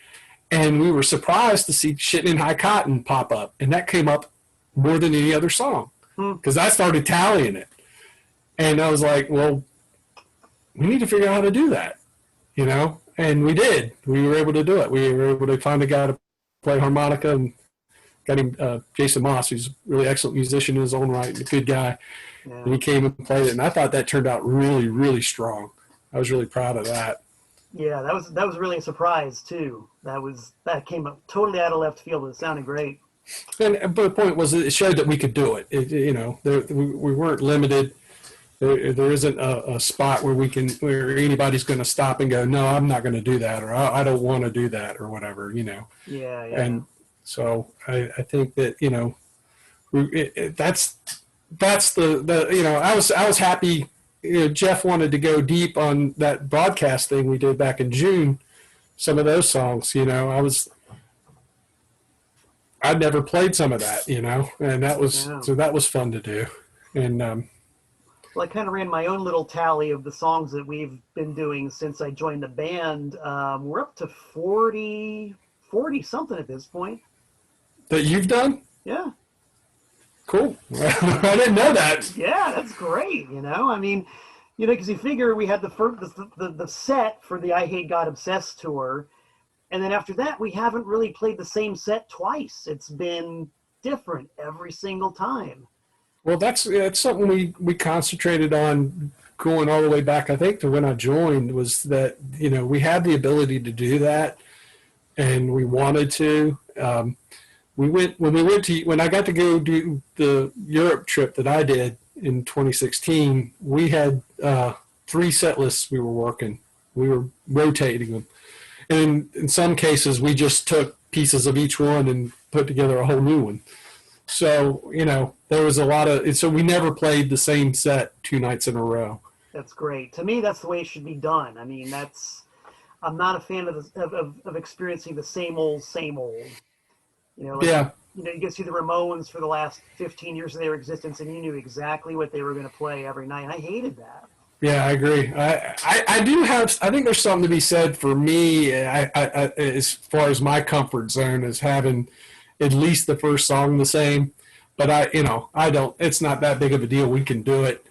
and we were surprised to see "Shitting in High Cotton" pop up, and that came up more than any other song because I started tallying it, and I was like, well, we need to figure out how to do that, and we did. We were able to do it. We were able to find a guy to play harmonica and got him, Jason Moss, who's a really excellent musician in his own right and a good guy. Yeah. And he came and played it, and I thought that turned out really, really strong. I was really proud of that. Yeah, that was really a surprise too. That came up totally out of left field. It sounded great. But the point was, it showed that we could do it. We weren't limited. There isn't a spot where anybody's going to stop and go, no, I'm not going to do that, or I don't want to do that, or whatever. Yeah. And so I think that that's the I was happy. Jeff wanted to go deep on that broadcast thing we did back in June. Some of those songs, I'd never played some of that, and that was so that was fun to do. And well, I kind of ran my own little tally of the songs that we've been doing since I joined the band. We're up to 40 something at this point. That you've done? Yeah. Cool. I didn't know that. Yeah, that's great. I mean, because you figure we had the set for the I Hate God Obsessed tour, and then after that we haven't really played the same set twice. It's been different every single time. Well, that's something we concentrated on going all the way back, I think, to when I joined, was that we had the ability to do that, and we wanted to. When I got to go do the Europe trip that I did in 2016, we had 3 set lists we were working, We were rotating them. And in some cases, we just took pieces of each one and put together a whole new one. So, there was a lot of, so we never played the same set 2 nights in a row. That's great. To me, that's the way it should be done. I mean, I'm not a fan of experiencing the same old. Yeah. You get to see the Ramones for the last 15 years of their existence, and you knew exactly what they were going to play every night. And I hated that. Yeah, I agree. I think there's something to be said for me, as far as my comfort zone is having at least the first song the same. But I don't, it's not that big of a deal. We can do it.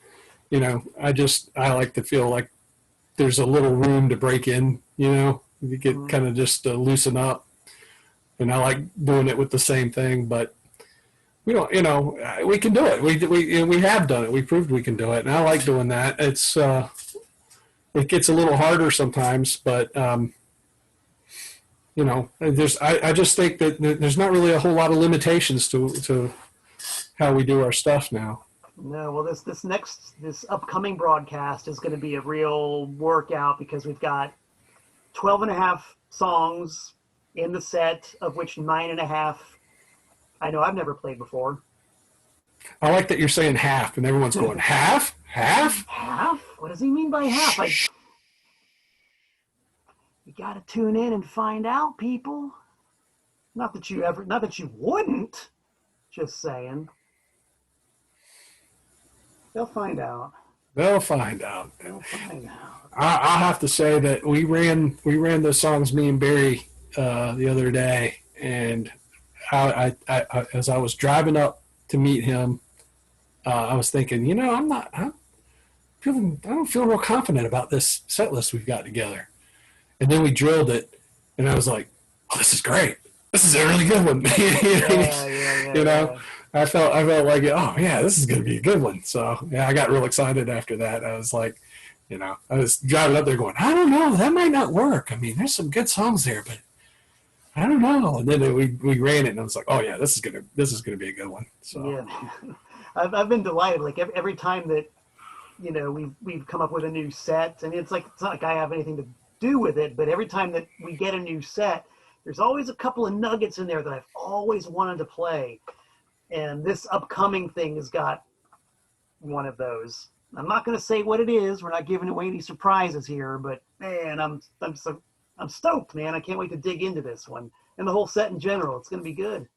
I like to feel like there's a little room to break in, you get kind of just loosen up. And I like doing it with the same thing, but we don't, we can do it. We have done it. We proved we can do it. And I like doing that. It's, it gets a little harder sometimes, but, I just think that there's not really a whole lot of limitations to how we do our stuff now. No, well, this upcoming broadcast is going to be a real workout because we've got 12 and a half songs in the set, of which 9 and a half I know I've never played before. I like that you're saying half, and everyone's going, half? Half? Half? What does he mean by half? You got to tune in and find out, people. Not that you wouldn't. Just saying. They'll find out. They'll find out. I'll have to say that we ran those songs, me and Barry, the other day, and I as I was driving up to meet him, I was thinking, I don't feel real confident about this set list we've got together. And then we drilled it, and I was like, oh, this is great. This is a really good one. Yeah. I felt like, oh yeah, this is going to be a good one. So yeah, I got real excited after that. I was like, I was driving up there going, I don't know, that might not work. I mean, there's some good songs there, but I don't know. And then we ran it, and I was like, oh yeah, this is gonna be a good one. So yeah, I've been delighted. Like every time that we've come up with a new set, and it's not like I have anything to do with it, but every time that we get a new set, there's always a couple of nuggets in there that I've always wanted to play. And this upcoming thing has got one of those. I'm not going to say what it is. We're not giving away any surprises here, but man, I'm stoked, man. I can't wait to dig into this one and the whole set in general. It's going to be good.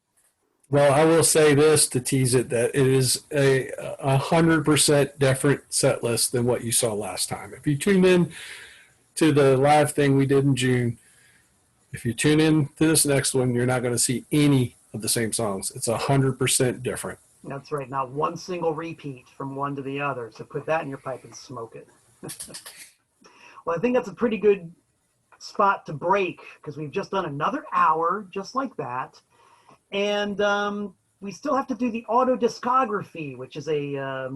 Well, I will say this to tease it, that it is a 100% different set list than what you saw last time. If you tuned in to the live thing we did in June, if you tune in to this next one, you're not going to see any of the same songs. It's 100% different. That's right. Not one single repeat from one to the other. So put that in your pipe and smoke it. Well, I think that's a pretty good spot to break because we've just done another hour just like that. And we still have to do the auto discography, which is a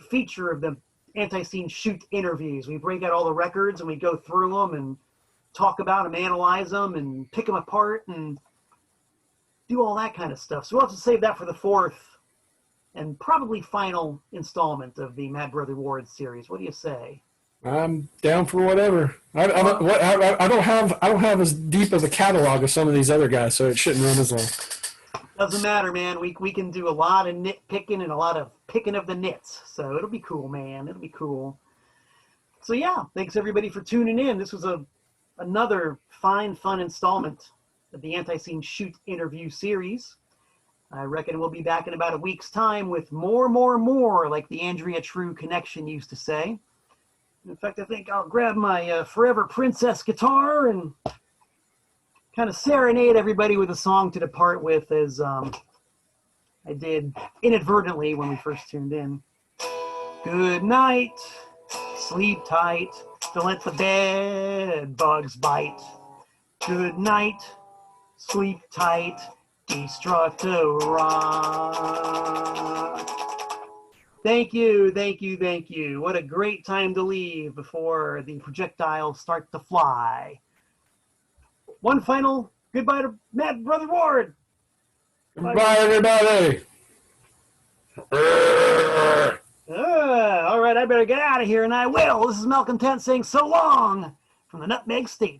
feature of the ANTiSEEN shoot interviews. We break out all the records and we go through them and talk about them, analyze them, and pick them apart and do all that kind of stuff. So we'll have to save that for the fourth and probably final installment of the Mad Brother Ward series. What do you say? I'm down for whatever. I don't have as deep of a catalog as some of these other guys, so it shouldn't run as long. Doesn't matter, man. We can do a lot of nitpicking and a lot of picking of the nits. So it'll be cool, man. It'll be cool. So yeah, thanks everybody for tuning in. This was another fine, fun installment of the ANTiSEEN shoot interview series. I reckon we'll be back in about a week's time with more, like the Andrea True Connection used to say. In fact, I think I'll grab my Forever Princess guitar and kind of serenade everybody with a song to depart with, as I did inadvertently when we first tuned in. Good night, sleep tight, don't let the bed bugs bite. Good night, sleep tight, Destructora. Thank you. What a great time to leave before the projectiles start to fly. One final goodbye to Mad Brother Ward. Goodbye, everybody. All right, I better get out of here, and I will. This is Malcontent saying so long from the Nutmeg State.